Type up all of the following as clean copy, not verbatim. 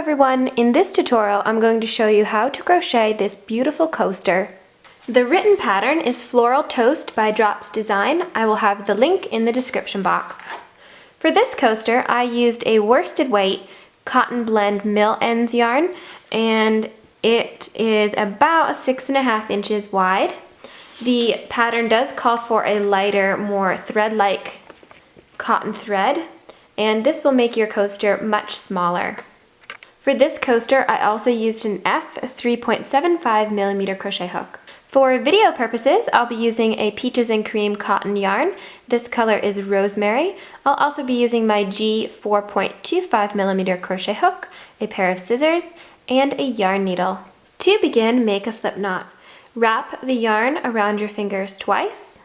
everyone, in this tutorial I'm going to show you how to crochet this beautiful coaster. The written pattern is Floral Toast by Drops Design. I will have the link in the description box. For this coaster I used a worsted weight cotton blend mill ends yarn, and it is about 6.5 inches wide. The pattern does call for a lighter, more thread-like cotton thread, and this will make your coaster much smaller. For this coaster, I also used an F 3.75mm crochet hook. For video purposes, I'll be using a Peaches and Cream cotton yarn. This color is Rosemary. I'll also be using my G 4.25mm crochet hook, a pair of scissors, and a yarn needle. To begin, make a slip knot. Wrap the yarn around your fingers twice.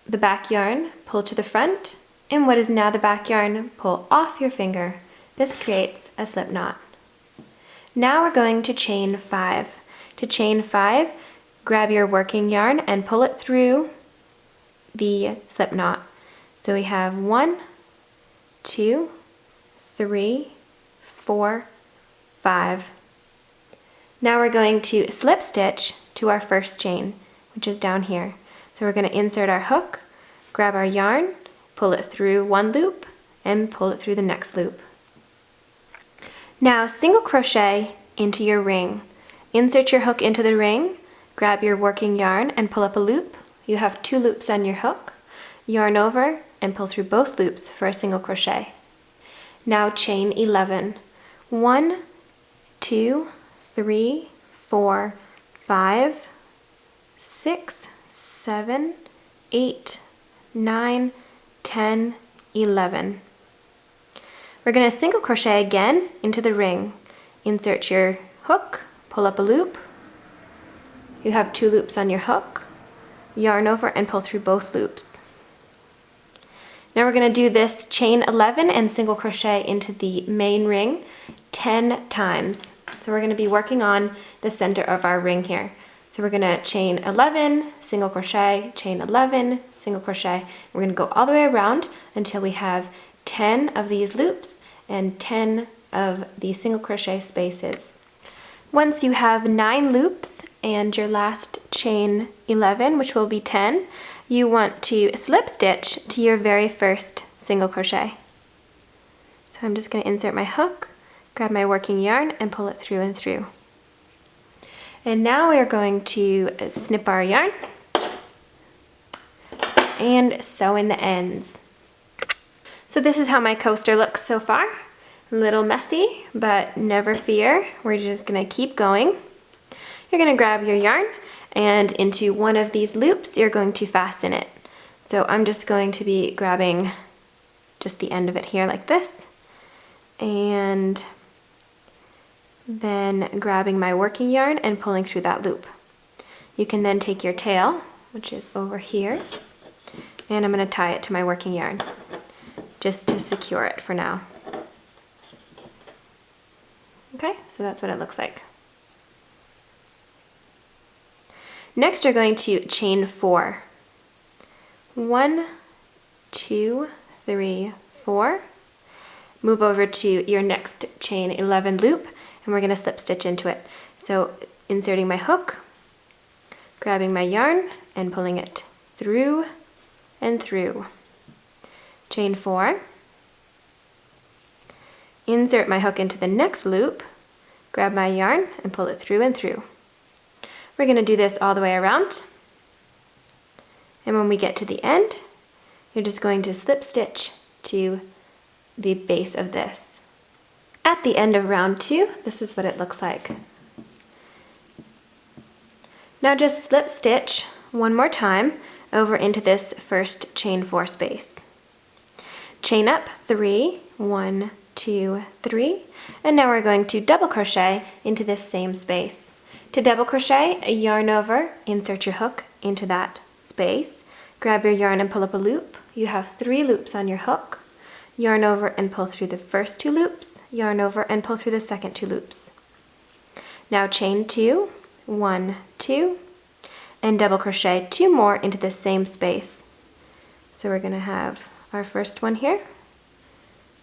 The back yarn, pull to the front, and what is now the back yarn, pull off your finger. This creates a slip knot. Now we're going to chain 5. To chain 5, grab your working yarn and pull it through the slip knot. So we have 1, 2, 3, 4, 5. Now we're going to slip stitch to our first chain, which is down here. So we're going to insert our hook, grab our yarn, pull it through one loop, and pull it through the next loop. Now single crochet into your ring. Insert your hook into the ring, grab your working yarn and pull up a loop. You have 2 loops on your hook. Yarn over and pull through both loops for a single crochet. Now chain 11. 1, 2, 3, 4, 5, 6, 7, 8, 9, 10, 11. We're going to single crochet again into the ring. Insert your hook, pull up a loop. You have 2 loops on your hook. Yarn over and pull through both loops. Now we're going to do this chain 11 and single crochet into the main ring 10 times. So we're going to be working on the center of our ring here. So we're going to chain 11, single crochet, chain 11, single crochet. We're going to go all the way around until we have 10 of these loops and 10 of the single crochet spaces. Once you have 9 loops and your last chain 11, which will be 10, you want to slip stitch to your very first single crochet. So I'm just going to insert my hook, grab my working yarn and pull it through and through. And now we are going to snip our yarn and sew in the ends. So this is how my coaster looks so far. A little messy, but never fear. We're just gonna keep going. You're gonna grab your yarn and into one of these loops, you're going to fasten it. So I'm just going to be grabbing just the end of it here like this, and then grabbing my working yarn and pulling through that loop. You can then take your tail, which is over here, and I'm gonna tie it to my working yarn, just to secure it for now. Okay, so that's what it looks like. Next you're going to chain 4. 1, 2, 3, 4. Move over to your next chain 11 loop and we're going to slip stitch into it. So inserting my hook, grabbing my yarn and pulling it through and through. Chain 4. Insert my hook into the next loop, grab my yarn and pull it through and through. We're going to do this all the way around, and when we get to the end, you're just going to slip stitch to the base of this. At the end of round 2, this is what it looks like. Now just slip stitch one more time over into this first chain 4 space. Chain up 3, 1, 2, 3, and now we're going to double crochet into this same space. To double crochet, yarn over, insert your hook into that space, grab your yarn and pull up a loop. You have 3 loops on your hook. Yarn over and pull through the first 2 loops, yarn over and pull through the second 2 loops. Now chain 2, 1, 2, and double crochet 2 more into the same space. So we're going to have our first one here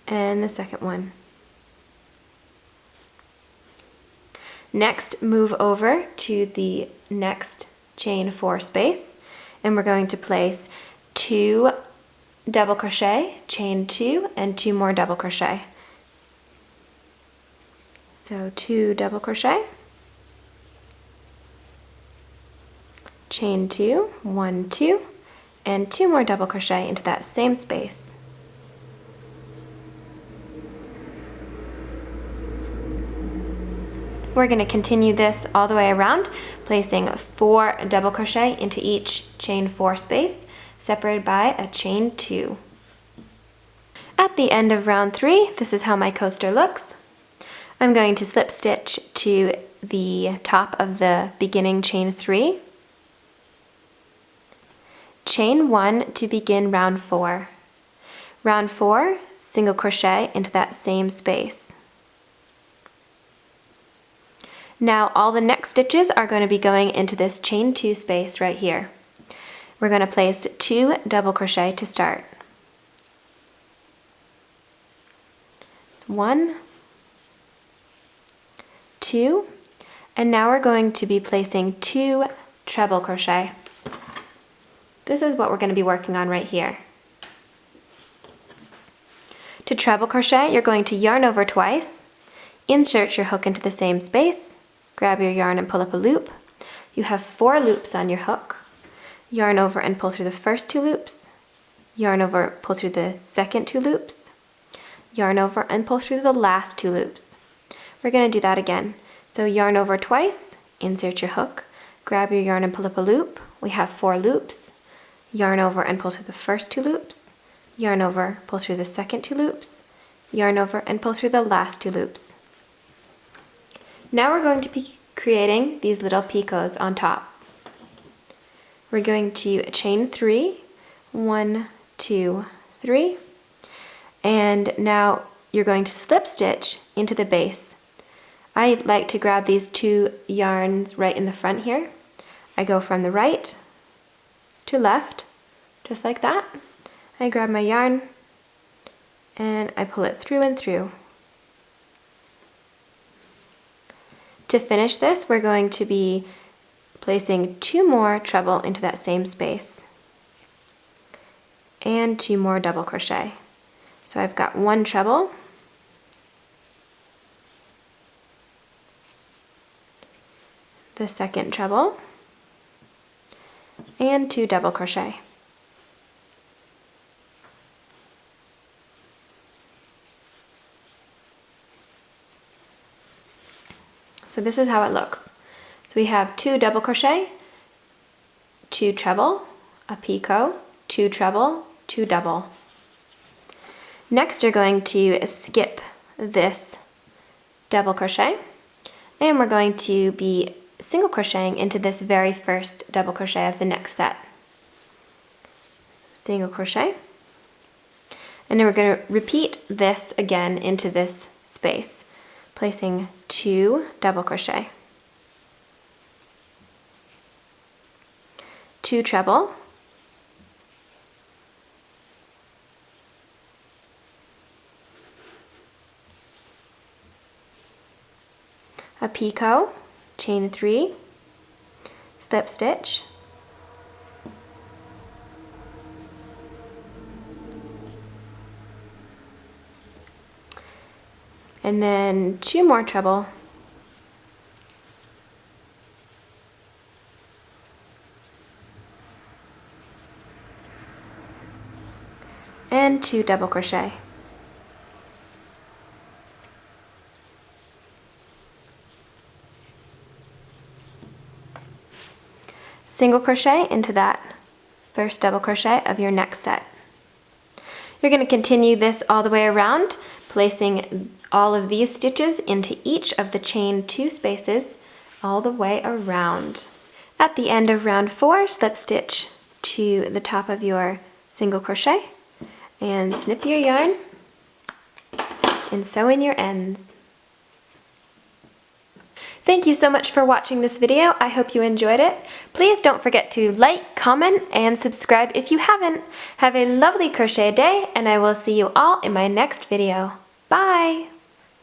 and the second one. Next, move over to the next chain 4 space, and we're going to place 2 double crochet, chain 2, and 2 more double crochet. So 2 double crochet, chain 2, 1, 2, and 2 more double crochet into that same space. We're going to continue this all the way around, placing 4 double crochet into each chain 4 space, separated by a chain 2. At the end of round 3, this is how my coaster looks. I'm going to slip stitch to the top of the beginning chain 3, chain 1 to begin round 4. Round 4, single crochet into that same space. Now all the next stitches are going to be going into this chain 2 space right here. We're going to place 2 double crochet to start. 1, 2, and now we're going to be placing 2 treble crochet. This is what we're going to be working on right here. To treble crochet, you're going to yarn over twice, insert your hook into the same space, grab your yarn and pull up a loop. You have 4 loops on your hook. Yarn over and pull through the first 2 loops, yarn over, pull through the second 2 loops, yarn over and pull through the last 2 loops. We're going to do that again. So yarn over twice, insert your hook, grab your yarn and pull up a loop. We have 4 loops. Yarn over and pull through the first 2 loops, yarn over, pull through the second 2 loops, yarn over and pull through the last 2 loops. Now we're going to be creating these little picots on top. We're going to chain 3, 1, 2, 3, and now you're going to slip stitch into the base. I like to grab these 2 yarns right in the front here. I go from the right to left, just like that. I grab my yarn and I pull it through and through. To finish this, we're going to be placing 2 more treble into that same space and 2 more double crochet. So I've got 1 treble, the second treble, and 2 double crochet. So this is how it looks. So we have 2 double crochet, 2 treble, a picot, 2 treble, 2 double. Next you're going to skip this double crochet, and we're going to be single crocheting into this very first double crochet of the next set. Single crochet, and then we're going to repeat this again into this space, placing 2 double crochet, 2 treble, a picot, chain 3, slip stitch, and then 2 more treble, and 2 double crochet. Single crochet into that first double crochet of your next set. You're going to continue this all the way around, placing all of these stitches into each of the chain 2 spaces all the way around. At the end of round 4, slip stitch to the top of your single crochet and snip your yarn and sew in your ends. Thank you so much for watching this video. I hope you enjoyed it. Please don't forget to like, comment, and subscribe if you haven't. Have a lovely crochet day, and I will see you all in my next video. Bye!